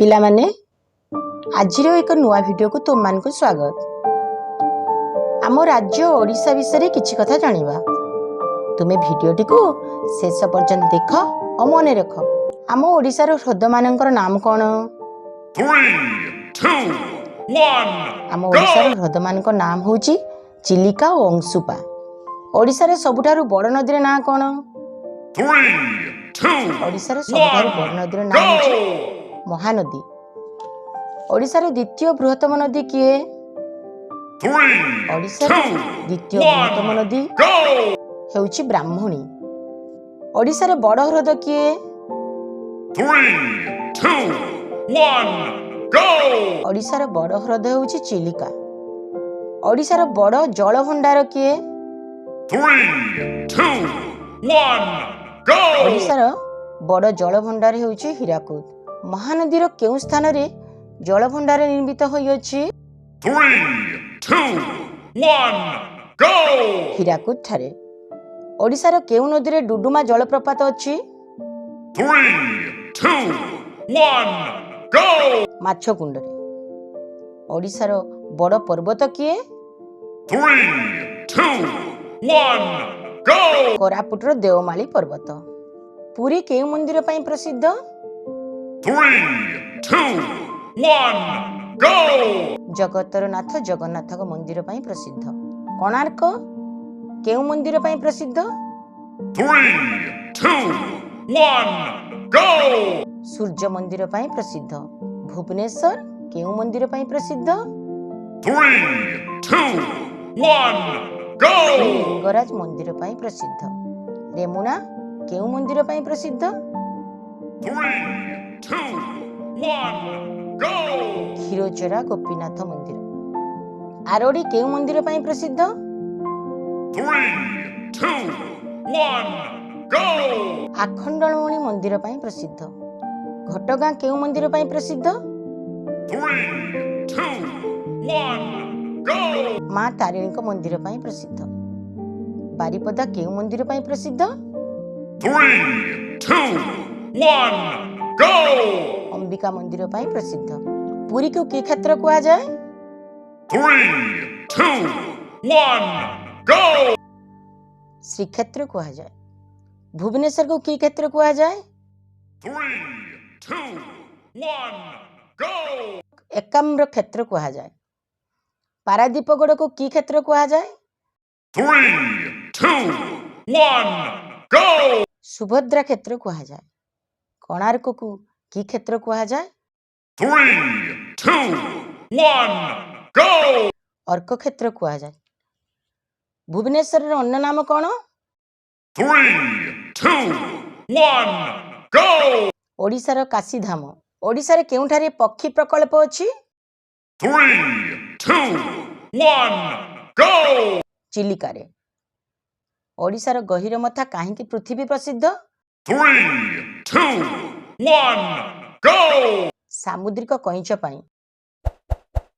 पिला माने आजिर एक नुआ वीडियो को तुम मान को स्वागत। आम राज्य ओडिशा विषय किछि कथा जानिबा। तुमे वीडियोटी को शेष पर्यंत देख और मन रख। आम ओडिशा रो ह्रद मानकर नाम कोन? 3, 2, 1 आम ओडिशा रो ह्रद मानकर नाम होची चिलिका और अंशुपा। ओडिशा रे सबुठारु बड़ नदी रे ना कोन? 3, 2 ओडिशा रे सबुठारु बड़ नदी रे नाम होची महानदी। ओडिशा रो द्वितीय बृहत्तम नदी किए? 3, ओडिशा रो द्वितीय बृहत्तम नदी हेउची ब्राह्मणी। ओडिशा रे बड़ ह्रद किए? 3, 2, 1 go! ओडिशा रो बड़ ह्रद हेउची चिलिका। ओडिशा रो बड़ जल भंडार किए? 3, 2, 1 go! ओडिशा रो बड़ जल भंडार हेउची हीराकुद। महानदी रो केउ स्थान रे जल भंडार निर्मित होई अछि? 3, 2, 1 go! हीराकुद ठारे। ओडिशा रो केउ नदी रे डुडुमा जलप्रपात अछि? 3, 2, 1 go! माछकुंड रे। ओडिशा रो बड़ पर्वत किए? 3, 2, 1 go! कोरापुट रो देवमाली पर्वत। पुरी केउ मंदिर पई प्रसिद्ध? 3, 2, 1 go! जगतर नाथ जगन्नाथ को मंदिर पई प्रसिद्ध। कोणार्क केउ मंदिर पई प्रसिद्ध? 3, 2, 1 go! सूर्य मंदिर पई प्रसिद्ध। भुवनेश्वर केउ मंदिर पई प्रसिद्ध? 3, 2, 1 go! लिंगराज मंदिर पई प्रसिद्ध। रेमुना केउ मंदिर पई प्रसिद्ध? 3, 2, 1 go! क्षीरोचरा गोपीनाथ मंदिर। आरोडी केउ मंदिर पई प्रसिद्ध? 3, 2, 1 go! आखंडलमणि मंदिर पई प्रसिद्ध। घटगां केउ मंदिर पई प्रसिद्ध? 3, 2, 1 go! मां तारिणी को मंदिर पई प्रसिद्ध। बारिपदा केउ मंदिर पई प्रसिद्ध? 3, 2, 1 go! अंबिका मंदिर पई प्रसिद्ध। पुरी को की क्षेत्र कुआ जाए? 3, 2, 1 go! श्रीक्षेत्र कुआ जाए। भुवनेश्वर को की क्षेत्र कुआ जाए? 3, 2, 1 go! एकाम्र क्षेत्र कुआ जाए। पारादीपगढ़ को की क्षेत्र कुआ जाए? 3, 2, 1 go! सुभद्रा क्षेत्र कुआ जाए। कोणार्क को की क्षेत्र कुआ जाए? 3, 2, 1 go! अर्क क्षेत्र कुआ जाए। भुवनेश्वर रो अन्य नाम कोन? 3, 2, 1 go! ओडिशा रो काशी धाम। ओडिशा रे केउठारे पक्षी प्रकल्प अछि? 3, 2, 1 go! चिलिका रे। ओडिशा रो गहिरमथा काहेकि पृथ्वी प्रसिद्ध? 3, 2, 1 go! सामुद्रिक कईच पई।